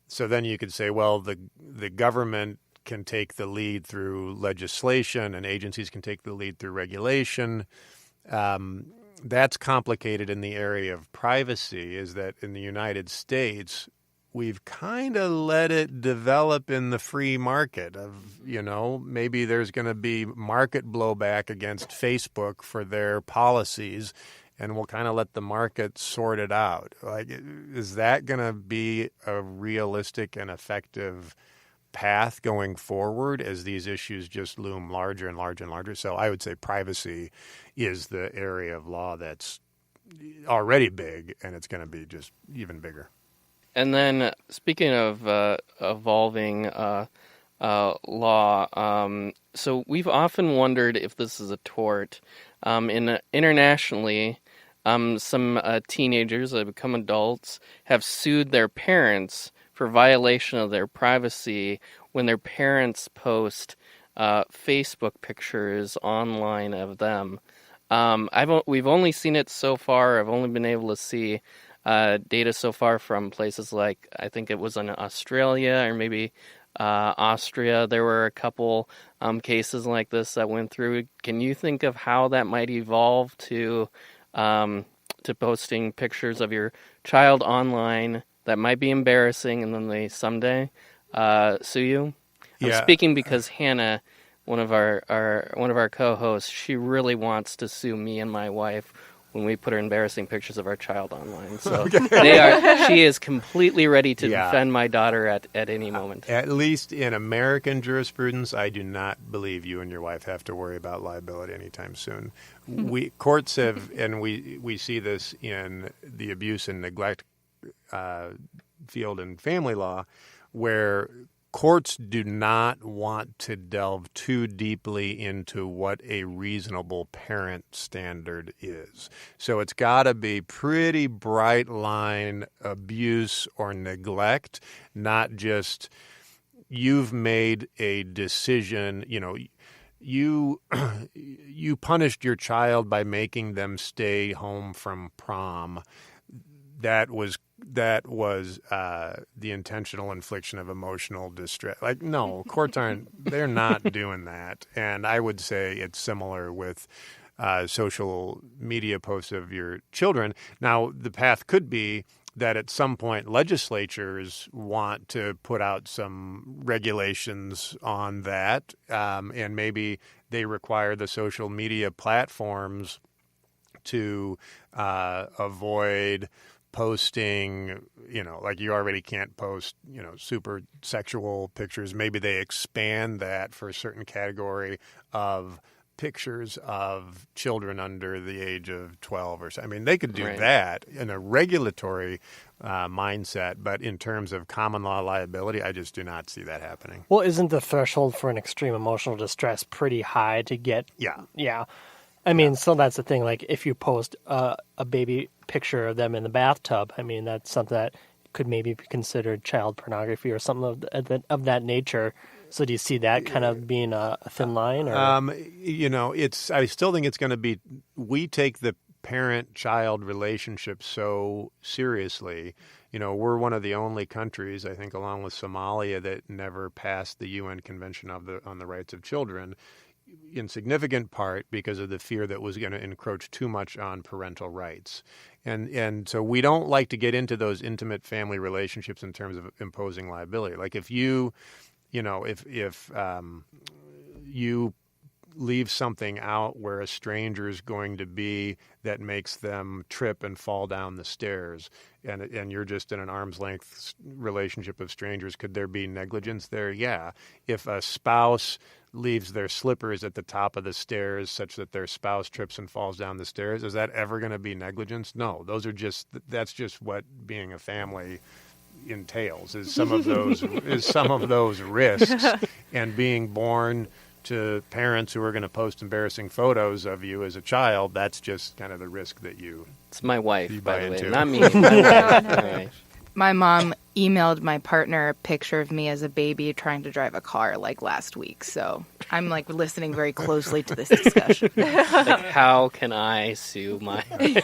So then you could say, well, the government can take the lead through legislation and agencies can take the lead through regulation. That's complicated in the area of privacy, is that in the United States, we've kind of let it develop in the free market of, maybe there's going to be market blowback against Facebook for their policies, and we'll kind of let the market sort it out. Like, is that going to be a realistic and effective path going forward as these issues just loom larger and larger and larger? So I would say privacy is the area of law that's already big, and it's going to be just even bigger. And then speaking of evolving law, so we've often wondered if this is a tort. Internationally, some teenagers that have become adults have sued their parents for violation of their privacy when their parents post Facebook pictures online of them. We've only seen it so far. I've only been able to see data so far from places like, I think it was in Australia or maybe Austria. There were a couple cases like this that went through. Can you think of how that might evolve to posting pictures of your child online that might be embarrassing, and then they someday sue you? I'm speaking because Hannah, one of our co-hosts, she really wants to sue me and my wife when we put her embarrassing pictures of our child online. So she is completely ready to defend my daughter at any moment. At least in American jurisprudence, I do not believe you and your wife have to worry about liability anytime soon. Courts have, and we see this in the abuse and neglect field in family law, where courts do not want to delve too deeply into what a reasonable parent standard is. So it's got to be pretty bright line abuse or neglect, not just you've made a decision, you punished your child by making them stay home from prom. That was the intentional infliction of emotional distress. Like, no, courts they're not doing that. And I would say it's similar with social media posts of your children. Now, the path could be that at some point legislatures want to put out some regulations on that, and maybe they require the social media platforms to avoid posting, like you already can't post, super sexual pictures. Maybe they expand that for a certain category of pictures of children under the age of 12 or so. I mean, they could do that in a regulatory mindset, but in terms of common law liability, I just do not see that happening. Well, isn't the threshold for an extreme emotional distress pretty high to get? Yeah. I mean, so that's the thing. Like, if you post a baby picture of them in the bathtub, I mean, that's something that could maybe be considered child pornography or something of that nature. So do you see that kind of being a thin line? Or? I still think it's going to be, we take the parent-child relationship so seriously. We're one of the only countries, I think, along with Somalia, that never passed the UN Convention on the Rights of Children, in significant part because of the fear that was going to encroach too much on parental rights. And so we don't like to get into those intimate family relationships in terms of imposing liability. Like if you leave something out where a stranger is going to be that makes them trip and fall down the stairs, and you're just in an arm's length relationship of strangers, could there be negligence there? Yeah. If a spouse leaves their slippers at the top of the stairs such that their spouse trips and falls down the stairs, is that ever going to be negligence? No. That's just what being a family entails, is some of those risks, and being born to parents who are going to post embarrassing photos of you as a child, that's just kind of the risk that It's my wife, by the way, into. Not me. My wife. My mom emailed my partner a picture of me as a baby trying to drive a car like last week. So I'm like listening very closely to this discussion. Like, how can I sue my... Take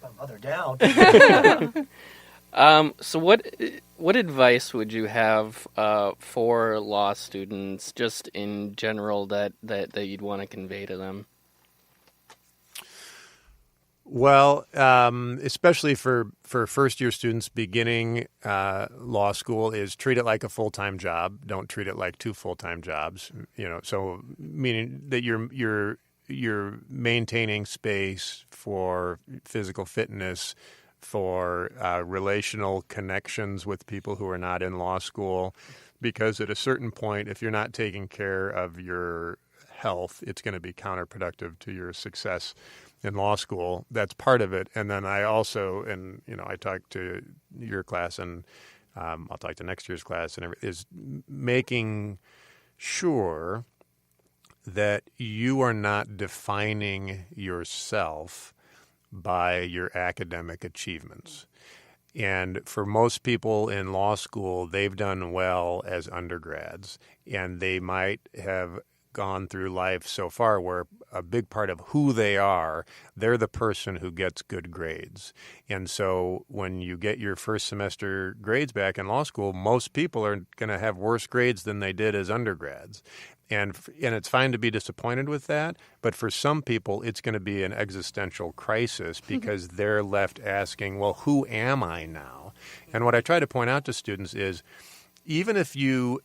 my mother down. So what advice would you have for law students, just in general, that you'd want to convey to them? Well, especially for first-year students beginning law school, is treat it like a full-time job. Don't treat it like two full-time jobs. So meaning that you're maintaining space for physical fitness, for relational connections with people who are not in law school, because at a certain point, if you're not taking care of your health, it's going to be counterproductive to your success in law school. That's part of it. And then I also, I talk to your class, and I'll talk to next year's class, and is making sure that you are not defining yourself by your academic achievements. And for most people in law school, they've done well as undergrads, and they might have gone through life so far where a big part of who they are, they're the person who gets good grades. And so when you get your first semester grades back in law school, most people are going to have worse grades than they did as undergrads. And it's fine to be disappointed with that, but for some people, it's going to be an existential crisis because they're left asking, well, who am I now? And what I try to point out to students is, even if you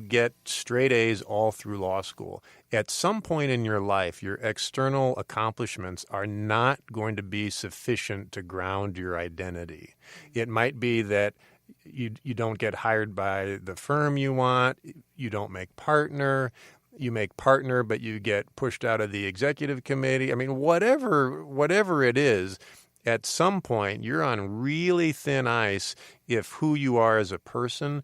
get straight A's all through law school, at some point in your life, your external accomplishments are not going to be sufficient to ground your identity. It might be that you don't get hired by the firm you want, you don't make partner, you make partner, but you get pushed out of the executive committee. I mean, whatever it is, at some point, you're on really thin ice if who you are as a person,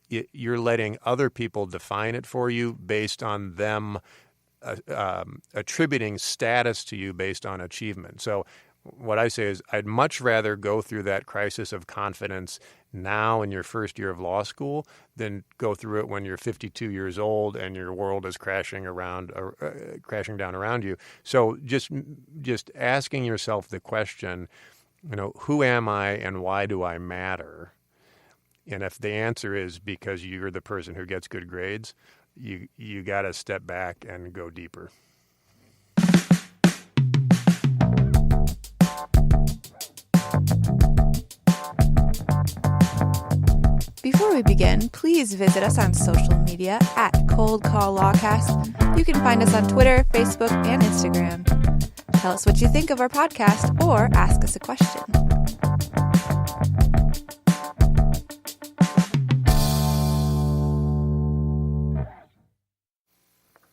you're letting other people define it for you based on them attributing status to you based on achievement. So what I say is I'd much rather go through that crisis of confidence now in your first year of law school than go through it when you're 52 years old and your world is crashing down around you. So just asking yourself the question, who am I and why do I matter? And if the answer is because you're the person who gets good grades, you got to step back and go deeper. Before we begin, please visit us on social media at Cold Call Lawcast. You can find us on Twitter, Facebook, and Instagram. Tell us what you think of our podcast or ask us a question.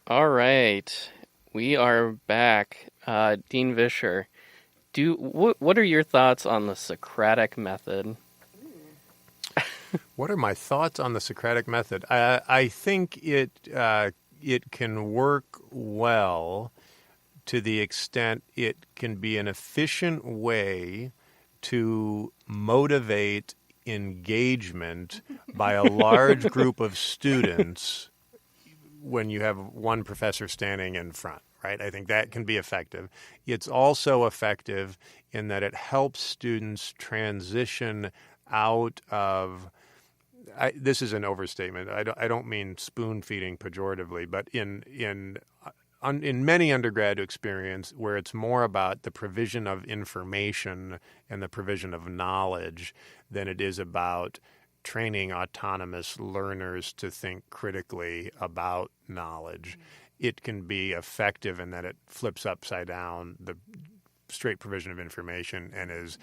All right, we are back. Dean Vischer, what are your thoughts on the Socratic method? What are my thoughts on the Socratic method? I think it can work well to the extent it can be an efficient way to motivate engagement by a large group of students when you have one professor standing in front, right? I think that can be effective. It's also effective in that it helps students transition out of this is an overstatement. I don't mean spoon feeding pejoratively, but in many undergrad experience where it's more about the provision of information and the provision of knowledge than it is about training autonomous learners to think critically about knowledge. It can be effective in that it flips upside down the straight provision of information and has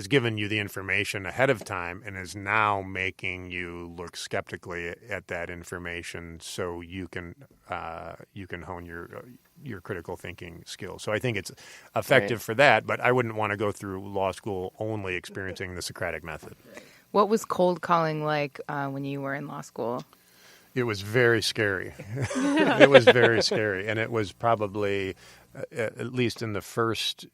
given you the information ahead of time and is now making you look skeptically at that information so you can hone your critical thinking skills. So I think it's effective for that, but I wouldn't want to go through law school only experiencing the Socratic method. What was cold calling like when you were in law school? It was very scary. It was very scary, and it was probably at least in the first.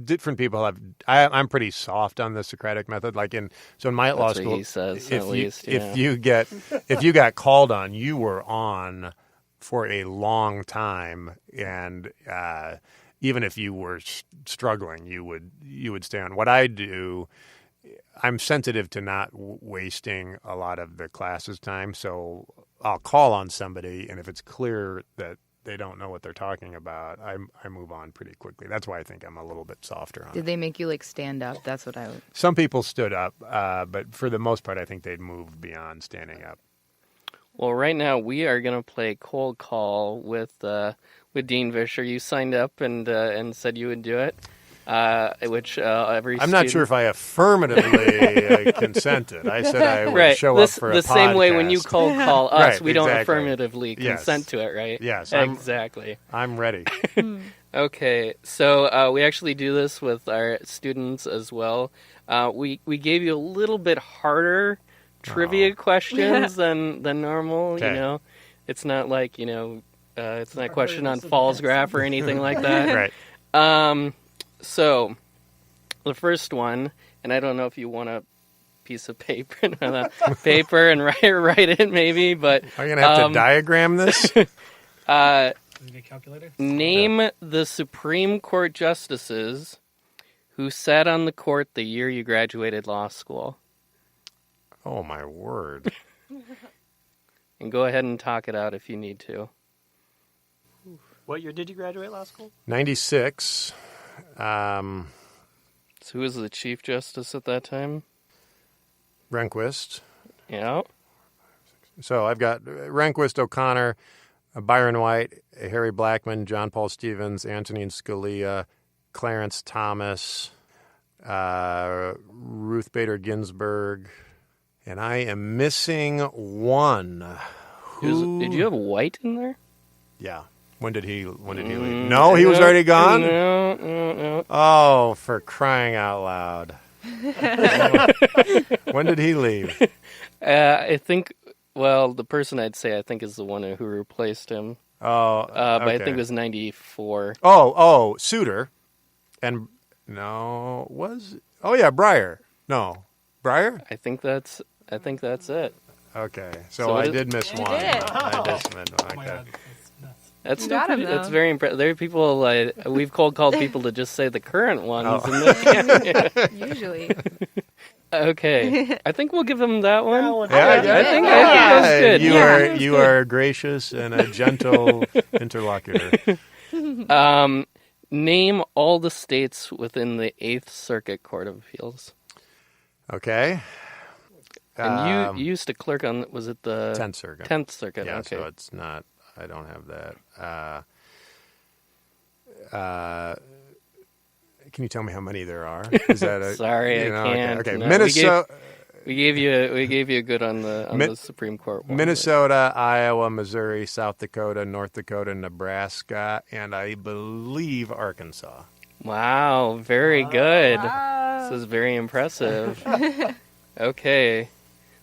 Different people have. I'm pretty soft on the Socratic method. In my law school, he says, if you got called on, you were on for a long time, and even if you were struggling, you would stay on. What I do I'm sensitive to not wasting a lot of the class's time, so I'll call on somebody, and if it's clear that they don't know what they're talking about, I move on pretty quickly. That's why I think I'm a little bit softer on it. Did they make you like stand up? That's what I would. Some people stood up, but for the most part, I think they'd moved beyond standing up. Well, right now we are going to play Cold Call with Dean Vischer. You signed up and said you would do it, which every I'm not sure if I affirmatively consented. I said I would show up for a podcast. The same way when you cold call us, Right, we don't exactly. affirmatively consent to it, right? Yes. Exactly. I'm ready. Okay, so we actually do this with our students as well. We gave you a little bit harder trivia questions than normal. Okay. You know, it's not like it's not a question on Falls Graph or anything like that. Right. So the first one, and I don't know if you want a piece of paper and write it maybe, but Are you gonna have to diagram this? Calculator? Name the Supreme Court justices who sat on the court the year you graduated law school. Oh my word! And go ahead and talk it out if you need to. What year did you graduate law school? 96. So who was the Chief Justice at that time? Rehnquist. Yeah. So I've got Rehnquist, O'Connor, Byron White, Harry Blackmun, John Paul Stevens, Antonin Scalia, Clarence Thomas, Ruth Bader Ginsburg, and I am missing one. Did you have White in there? Yeah. When did he leave? No, he was already gone? No. Oh, for crying out loud. When did he leave? I think, the person I'd say I think is the one who replaced him. Oh, But okay. I think it was 94. Oh, Souter. And, no, Breyer. No. Breyer? I think that's it. Okay, So so I it- did miss one. did it. I just missed one. Oh my Okay. God. That's nuts. That's You still got him, that's though. very impressive. There are people we've called people to just say the current ones. Oh. And then, Usually. okay, I think we'll give him that one. Yeah, I think that was good. You are gracious and a gentle interlocutor. Name all the states within the 8th Circuit Court of Appeals. Okay. And you used to clerk on, was it the 10th Circuit. 10th Circuit, Yeah, okay. so it's not, I don't have that. Can you tell me how many there are? Is that Sorry, I can't. Okay, No, Minnesota, We gave you a good on the Supreme Court one. Minnesota, Iowa, Missouri, South Dakota, North Dakota, Nebraska, and I believe Arkansas. Wow, very good. This is very impressive. Okay.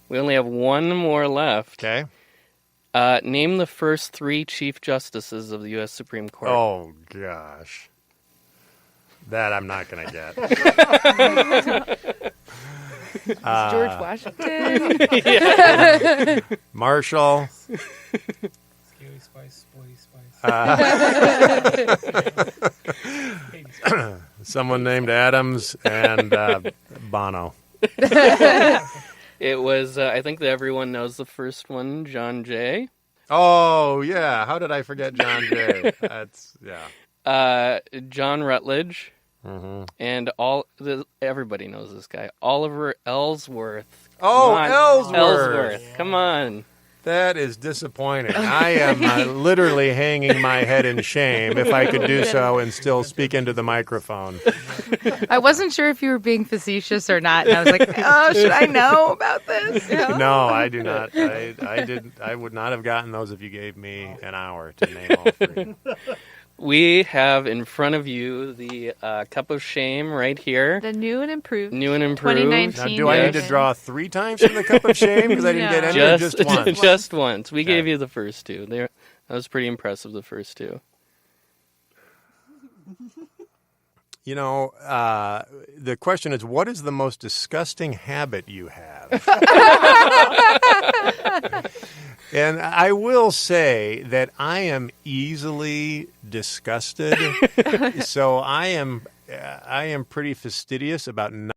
We only have one more left. Okay. Name the first 3 Chief Justices of the U.S. Supreme Court. Oh, gosh. That I'm not going to get. George Washington. Marshall. Scary Spice, Sporty Spice. Baby Spice. Someone named Adams and Bono. It was, I think that everyone knows the first one, John Jay. Oh, yeah. How did I forget John Jay? That's, yeah. John Rutledge. Mm-hmm. And everybody knows this guy, Oliver Ellsworth. Oh, Come on. Ellsworth. Come on. That is disappointing. I am literally hanging my head in shame if I could do so and still speak into the microphone. I wasn't sure if you were being facetious or not, and I was like, "Oh, should I know about this?" No, I do not. I would not have gotten those if you gave me an hour to name all 3. We have in front of you the Cup of Shame right here. The new and improved. New and improved. 2019. Now, do I need to draw 3 times from the cup of shame because I didn't get any or just once? Just once. We Okay. gave you the first 2. That was pretty impressive, the first 2. You know, the question is, what is the most disgusting habit you have? And I will say that I am easily disgusted, so I am pretty fastidious about not